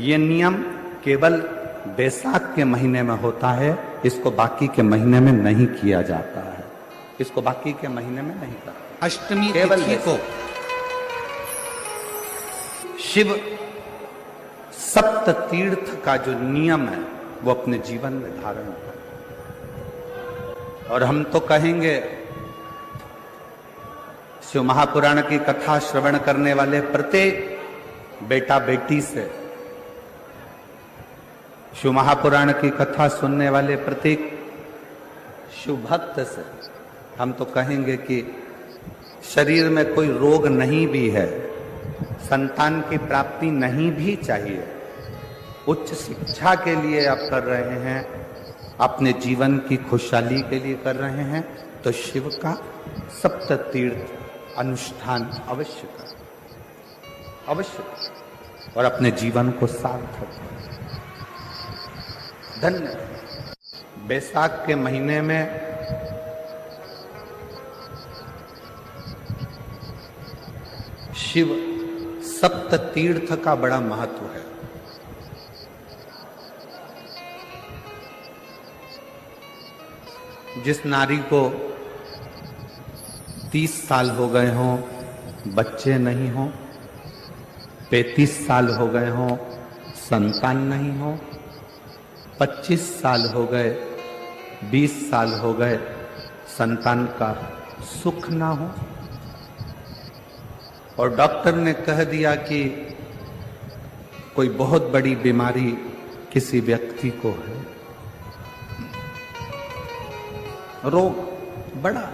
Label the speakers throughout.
Speaker 1: ये नियम केवल बैसाख के महीने में होता है, इसको बाकी के महीने में नहीं किया जाता है। इसको बाकी के महीने में नहीं करते।
Speaker 2: अष्टमी
Speaker 1: केवल
Speaker 2: तिथि को
Speaker 1: शिव सप्त तीर्थ का जो नियम है वो अपने जीवन में धारण करें। और हम तो कहेंगे शिव महापुराण की कथा श्रवण करने वाले प्रत्येक बेटा बेटी से, शिव महापुराण की कथा सुनने वाले प्रत्येक शिव भक्त से हम तो कहेंगे कि शरीर में कोई रोग नहीं भी है, संतान की प्राप्ति नहीं भी चाहिए, उच्च शिक्षा के लिए आप कर रहे हैं, अपने जीवन की खुशहाली के लिए कर रहे हैं, तो शिव का सप्त तीर्थ अनुष्ठान अवश्य करें, अवश्य करें और अपने जीवन को सार्थक करें। धन्य। बैसाख के महीने में शिव सप्त तीर्थ का बड़ा महत्व है। जिस नारी को 30 साल हो गए हों, बच्चे नहीं हों, 35 साल हो गए हों, संतान नहीं हो, 25 साल हो गए, 20 साल हो गए, संतान का सुख ना हो, और डॉक्टर ने कह दिया कि कोई बहुत बड़ी बीमारी किसी व्यक्ति को है, रोग बड़ा,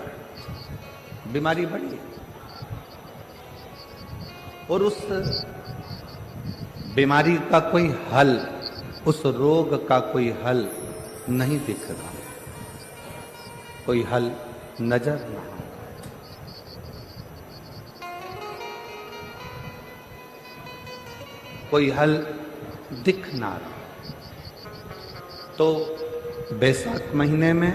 Speaker 1: बीमारी बड़ी है, और उस बीमारी का कोई हल, उस रोग का कोई हल नहीं दिख रहा, कोई हल नजर ना आता, कोई हल दिख ना रहा। तो बैसाख महीने में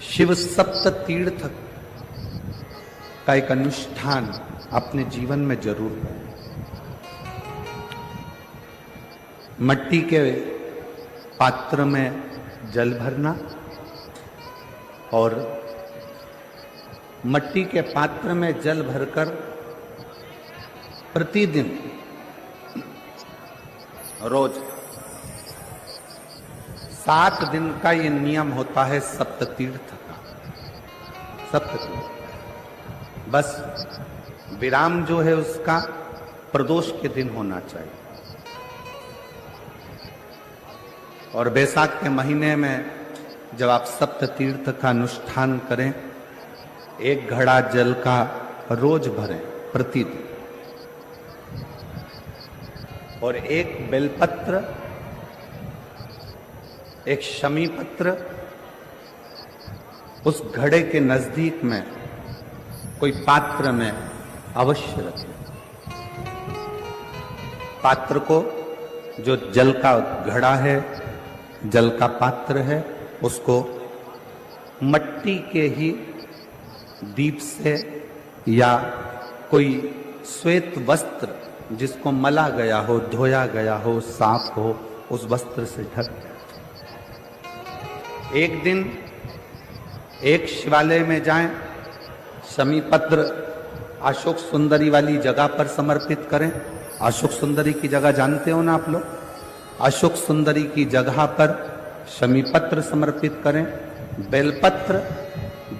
Speaker 1: शिव सप्त तीर्थ का एक अनुष्ठान अपने जीवन में जरूर करें। मट्टी के पात्र में जल भरना और मट्टी के पात्र में जल भरकर प्रतिदिन रोज 7 दिन का ये नियम होता है सप्त तीर्थ का। सप्त तीर्थ बस विराम जो है उसका प्रदोष के दिन होना चाहिए। और बैसाख के महीने में जब आप सप्त तीर्थ का अनुष्ठान करें, 1 घड़ा जल का रोज भरें प्रतिदिन, और 1 बेलपत्र, 1 शमी पत्र उस घड़े के नजदीक में कोई पात्र में अवश्य रखें। पात्र को, जो जल का घड़ा है, जल का पात्र है, उसको मट्टी के ही दीप से या कोई श्वेत वस्त्र जिसको मला गया हो, धोया गया हो, साफ हो, उस वस्त्र से ढक दें। एक दिन एक शिवालय में जाएं, शमी पत्र अशोक सुंदरी वाली जगह पर समर्पित करें। अशोक सुंदरी की जगह जानते हो ना आप लोग? अशोक सुंदरी की जगह पर शमी पत्र समर्पित करें। बेलपत्र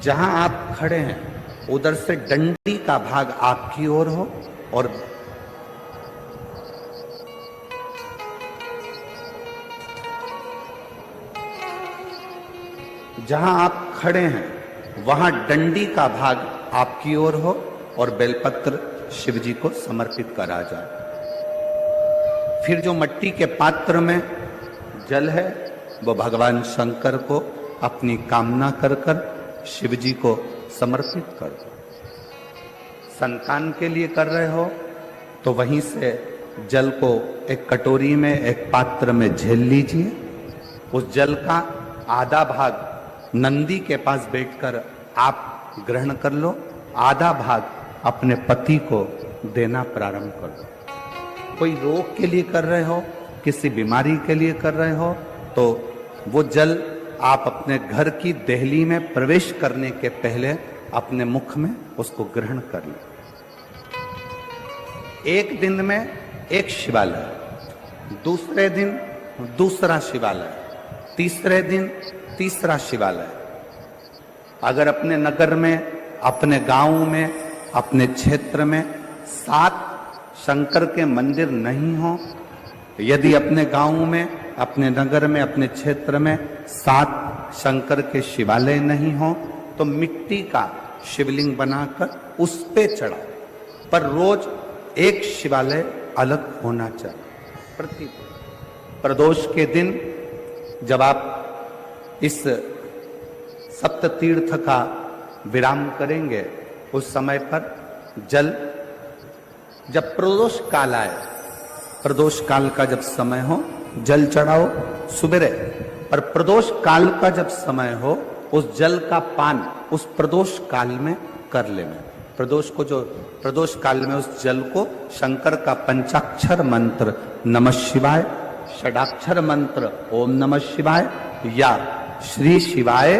Speaker 1: जहां आप खड़े हैं उधर से डंडी का भाग आपकी ओर हो, और जहां आप खड़े हैं वहां डंडी का भाग आपकी ओर हो और बेलपत्र शिव जी को समर्पित करा जाए। फिर जो मट्टी के पात्र में जल है वो भगवान शंकर को अपनी कामना कर कर शिव जी को समर्पित कर दो। संतान के लिए कर रहे हो तो वहीं से जल को एक कटोरी में, एक पात्र में झेल लीजिए। उस जल का आधा भाग नंदी के पास बैठकर आप ग्रहण कर लो, आधा भाग अपने पति को देना प्रारंभ कर दो। कोई रोग के लिए कर रहे हो, किसी बीमारी के लिए कर रहे हो, तो वो जल आप अपने घर की देहली में प्रवेश करने के पहले अपने मुख में उसको ग्रहण कर लें। एक दिन में एक शिवालय, दूसरे दिन दूसरा शिवालय, तीसरे दिन तीसरा शिवालय। अगर अपने नगर में, अपने गांव में, अपने क्षेत्र में 7 शंकर के मंदिर नहीं हो, यदि अपने गांव में, अपने नगर में, अपने क्षेत्र में 7 शंकर के शिवालय नहीं हो, तो मिट्टी का शिवलिंग बनाकर उस पे चढ़ाओ, पर रोज एक शिवालय अलग होना चाहिए। प्रति प्रदोष के दिन जब आप इस सप्त तीर्थ का विराम करेंगे, उस समय पर जल, जब प्रदोष काल आए, प्रदोष काल का जब समय हो जल चढ़ाओ सुबेरे, पर प्रदोष काल का जब समय हो उस जल का पान उस प्रदोष काल में कर लेना। प्रदोष को, जो प्रदोष काल में उस जल को शंकर का पंचाक्षर मंत्र नमः शिवाय, षडाक्षर मंत्र ओम नमः शिवाय या श्री शिवाय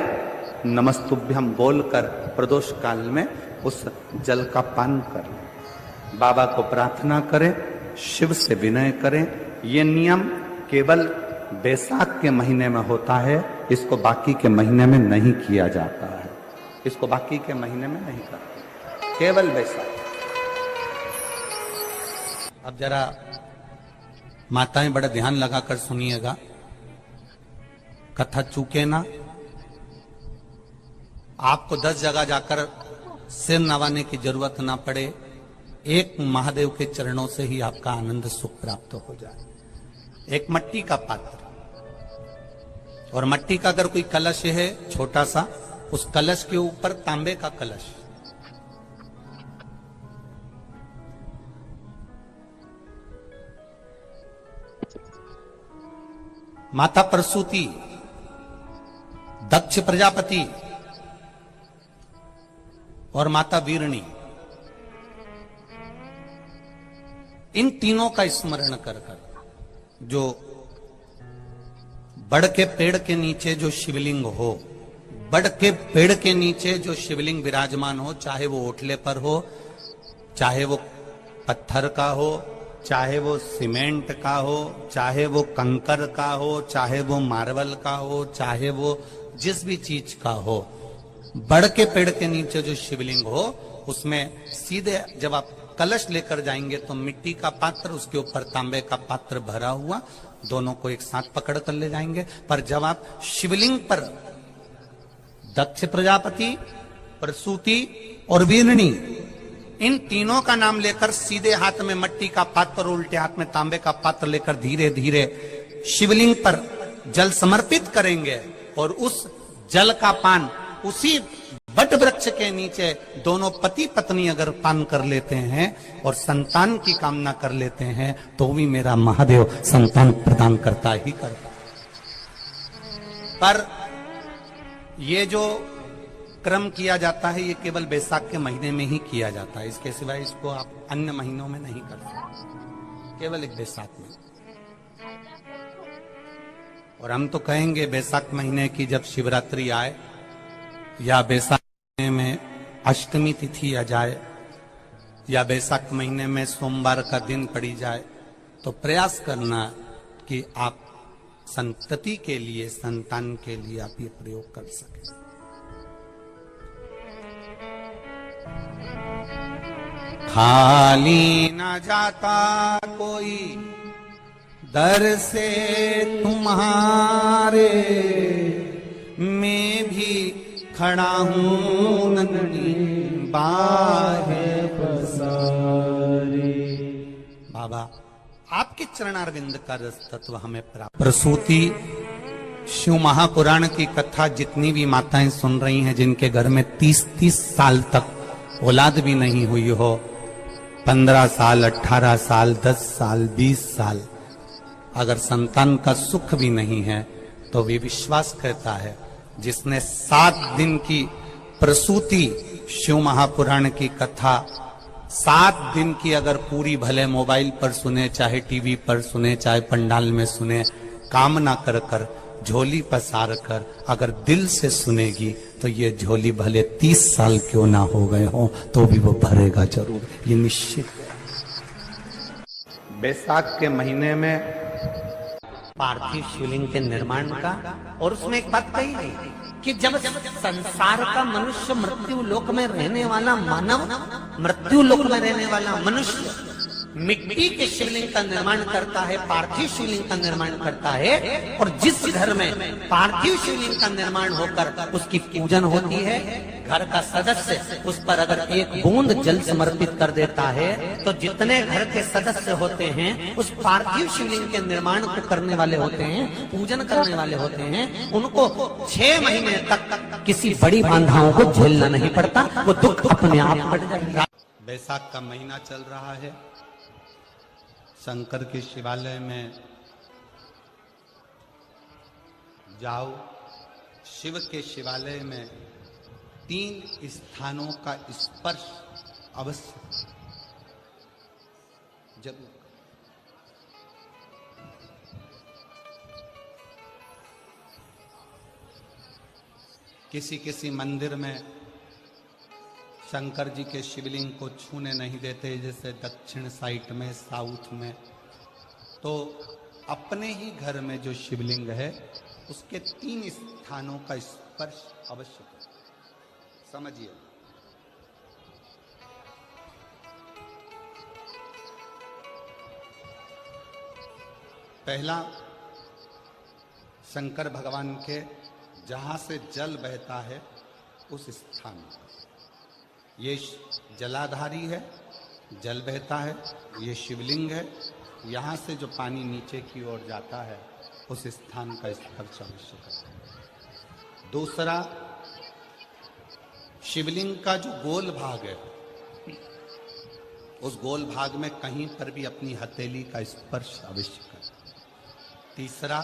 Speaker 1: नमस्तुभ्यम बोलकर प्रदोष काल में उस जल का पान करें। बाबा को प्रार्थना करें, शिव से विनय करें। ये नियम केवल बैसाख के महीने में होता है, इसको बाकी के महीने में नहीं किया जाता है। इसको बाकी के महीने में नहीं करते, केवल बैसाख। अब जरा माताएं बड़ा ध्यान लगाकर सुनिएगा, कथा चूके ना। आपको 10 जगह जाकर सिर नवाने की जरूरत ना पड़े, एक महादेव के चरणों से ही आपका आनंद सुख प्राप्त हो जाए। एक मट्टी का पात्र, और मट्टी का अगर कोई कलश है छोटा सा, उस कलश के ऊपर तांबे का कलश, माता प्रसूति, दक्ष प्रजापति और माता वीरणी, इन तीनों का स्मरण कर कर जो बड़ के पेड़ के नीचे जो शिवलिंग हो, बड़ के पेड़ के नीचे जो शिवलिंग विराजमान हो, चाहे वो ओटले पर हो, चाहे वो पत्थर का हो, चाहे वो सीमेंट का हो, चाहे वो कंकर का हो, चाहे वो मार्बल का हो, चाहे वो जिस भी चीज का हो, बड़ के पेड़ के नीचे जो शिवलिंग हो, उसमें सीधे जब आप कलश लेकर जाएंगे तो मिट्टी का पात्र, उसके ऊपर तांबे का पात्र भरा हुआ, दोनों को एक साथ पकड़ कर ले जाएंगे। पर जब आप शिवलिंग पर दक्ष प्रजापति, प्रसूति और वीरणी, इन तीनों का नाम लेकर सीधे हाथ में मट्टी का पात्र और उल्टे हाथ में तांबे का पात्र लेकर धीरे धीरे शिवलिंग पर जल समर्पित करेंगे, और उस जल का पान उसी बट वृक्ष के नीचे दोनों पति पत्नी अगर पान कर लेते हैं और संतान की कामना कर लेते हैं, तो भी मेरा महादेव संतान प्रदान करता ही करता। पर ये जो क्रम किया जाता है, ये केवल बैसाख के महीने में ही किया जाता है, इसके सिवाय इसको आप अन्य महीनों में नहीं कर सकते, केवल एक बैसाख में। और हम तो कहेंगे बैसाख महीने की जब शिवरात्रि आए या बैसाख महीने में अष्टमी तिथि आ जाए या बैसाख महीने में सोमवार का दिन पड़ी जाए, तो प्रयास करना कि आप संतति के लिए, संतान के लिए आप ये प्रयोग कर सकें। खाली न जाता कोई दर से तुम्हारे, मैं भी खड़ा हूं नंदी बाहे पसारे। बाबा आपके चरणारविंद का रस तत्व हमें प्राप्त। प्रसूति शिव महापुराण की कथा जितनी भी माताएं सुन रही हैं, जिनके घर में 30-30 साल तक औलाद भी नहीं हुई हो, 15 साल, 18 साल, 10 साल, 20 साल, अगर संतान का सुख भी नहीं है, तो वे विश्वास करता है जिसने 7 दिन की प्रसूति शिव महापुराण की कथा 7 दिन की अगर पूरी भले मोबाइल पर सुने, चाहे टीवी पर सुने, चाहे पंडाल में सुने, कामना कर कर झोली पसार कर अगर दिल से सुनेगी तो ये झोली भले 30 साल क्यों ना हो गए हो तो भी वो भरेगा जरूर, ये निश्चित है। बैसाख के महीने में
Speaker 2: पार्थिव शिवलिंग के निर्माण का, और उसमें एक बात कही गई कि जब संसार का मनुष्य, मृत्यु लोक में रहने वाला मानव, मृत्यु लोक में रहने वाला मनुष्य मिट्टी के शिवलिंग का निर्माण करता है, पार्थिव शिवलिंग का निर्माण करता है, और जिस घर में पार्थिव शिवलिंग का निर्माण होकर उसकी पूजन होती है, घर का सदस्य उस पर अगर एक बूंद जल समर्पित कर देता है तो जितने घर के सदस्य होते हैं उस पार्थिव शिवलिंग के निर्माण को करने वाले होते हैं, पूजन करने वाले होते हैं, उनको 6 महीने तक किसी बड़ी बाधाओं को झेलना नहीं पड़ता, वो दुख अपने आप हट जाएगा।
Speaker 1: बैसाख का महीना चल रहा है, शंकर के शिवालय में जाओ, शिव के शिवालय में 3 स्थानों का स्पर्श अवश्य जरूर। किसी मंदिर में शंकर जी के शिवलिंग को छूने नहीं देते, जैसे दक्षिण साइड में, साउथ में, तो अपने ही घर में जो शिवलिंग है उसके 3 स्थानों का स्पर्श अवश्य करें। समझिए, पहला शंकर भगवान के जहां से जल बहता है उस स्थान, ये जलाधारी है, जल बहता है, ये शिवलिंग है, यहाँ से जो पानी नीचे की ओर जाता है उस स्थान का स्पर्श अवश्य करें। दूसरा, शिवलिंग का जो गोल भाग है उस गोल भाग में कहीं पर भी अपनी हथेली का स्पर्श अवश्य करें। तीसरा,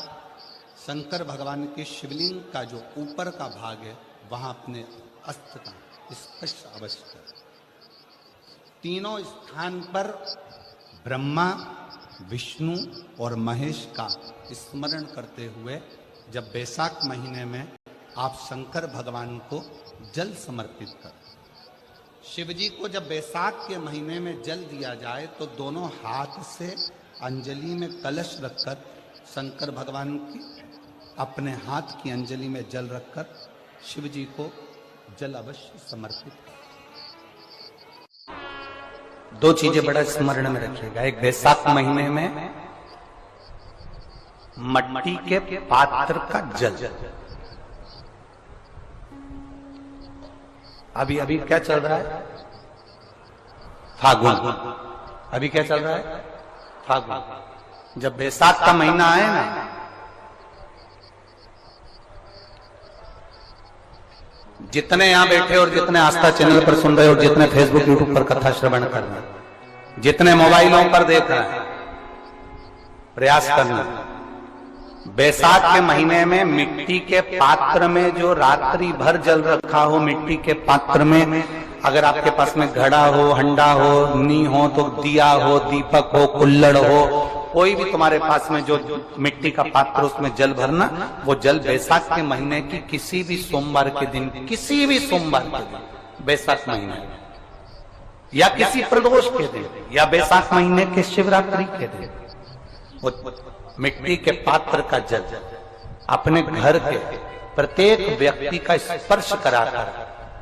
Speaker 1: शंकर भगवान के शिवलिंग का जो ऊपर का भाग है वहां अपने अस्त्र का स्पर्श अवश्य करें। तीनों स्थान पर ब्रह्मा, विष्णु और महेश का स्मरण करते हुए जब बैसाख महीने में आप शंकर भगवान को जल समर्पित करें। शिव जी को जब बैसाख के महीने में जल दिया जाए तो दोनों हाथ से अंजलि में कलश रखकर शंकर भगवान की अपने हाथ की अंजलि में जल रखकर शिव जी को जल अवश्य समर्पित करें।
Speaker 2: 2 चीजें बड़ा स्मरण में रखिएगा। एक, बैसाख महीने में मट्टी के पात्र का जल, अभी क्या चल रहा है? फागुन। अभी क्या चल रहा है? फागुन। जब बैसाख का महीना आए ना, जितने यहां बैठे और जितने आस्था चैनल पर सुन रहे और जितने फेसबुक यूट्यूब पर कथा श्रवण कर रहे हैं, जितने मोबाइलों पर देख रहे हैं, प्रयास करना, बैसाख के महीने में मिट्टी के पात्र में जो रात्रि भर जल रखा हो, मिट्टी के पात्र में, अगर आपके पास में घड़ा हो, हंडा हो, नी हो, तो दिया हो, दीपक हो, कुल्लड़ हो, कोई भी तुम्हारे पास में जो मिट्टी का पात्र, उसमें जल भरना। वो जल बैसाख के महीने की किसी भी सोमवार के दिन, किसी भी सोमवार के दिन, बैसाख महीने या किसी प्रदोष के दिन या बैसाख महीने के शिवरात्रि के दिन, वो मिट्टी के पात्र का जल अपने घर के प्रत्येक व्यक्ति का स्पर्श कराकर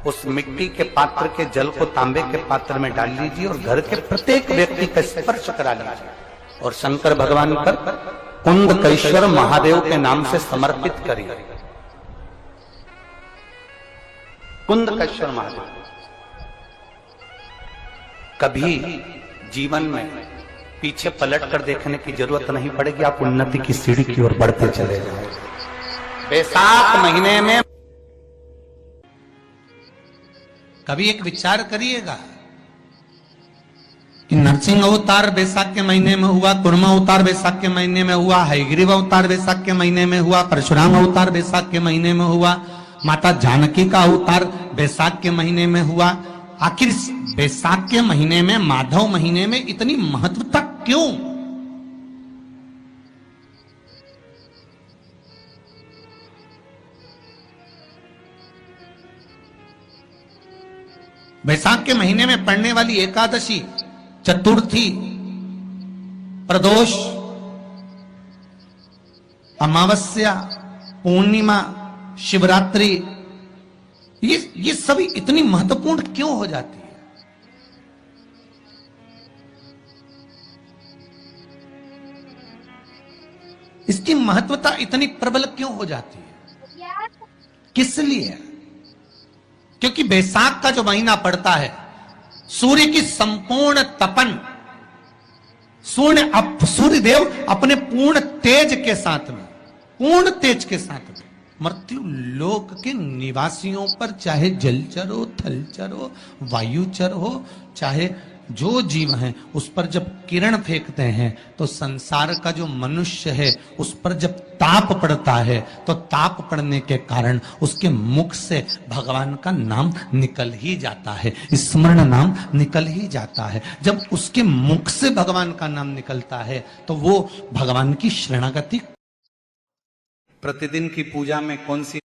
Speaker 2: उस मिट्टी के पात्र के जल को तांबे के पात्र में डाल लीजिए और घर के प्रत्येक व्यक्ति का स्पर्श करा लीजिए और शंकर भगवान पर कुंदकेश्वर महादेव के नाम से समर्पित करिए। कुंदकेश्वर महादेव, कभी जीवन में पीछे पलट कर देखने की जरूरत नहीं पड़ेगी, आप उन्नति की सीढ़ी की ओर बढ़ते चले जाएंगे। बैसाख महीने में कभी एक विचार करिएगा कि नरसिंह अवतार बैसाख के महीने में हुआ, कुर्मा अवतार बैसाख के महीने में हुआ, हयग्रीव अवतार बैसाख के महीने में हुआ, परशुराम अवतार बैसाख के महीने में हुआ, माता जानकी का अवतार बैसाख के महीने में हुआ, आखिर इस बैसाख के महीने में, माधव महीने में इतनी महत्वता क्यों? बैसाख के महीने में पड़ने वाली एकादशी, चतुर्थी, प्रदोष, अमावस्या, पूर्णिमा, शिवरात्रि, ये सभी इतनी महत्वपूर्ण क्यों हो जाती है? इसकी महत्वता इतनी प्रबल क्यों हो जाती है? किस लिए? क्योंकि बैसाख का जो महीना पड़ता है, सूर्य की संपूर्ण तपन, सूर्यदेव अपने पूर्ण तेज के साथ में, पूर्ण तेज के साथ में मृत्यु लोक के निवासियों पर, चाहे जलचर हो, थलचर हो, वायुचर हो, चाहे जो जीव हैं, उस पर जब किरण फेंकते हैं तो संसार का जो मनुष्य है उस पर जब ताप पड़ता है तो ताप पड़ने के कारण उसके मुख से भगवान का नाम निकल ही जाता है, स्मरण नाम निकल ही जाता है। जब उसके मुख से भगवान का नाम निकलता है तो वो भगवान की शरणागति।
Speaker 1: प्रतिदिन की पूजा में कौन सी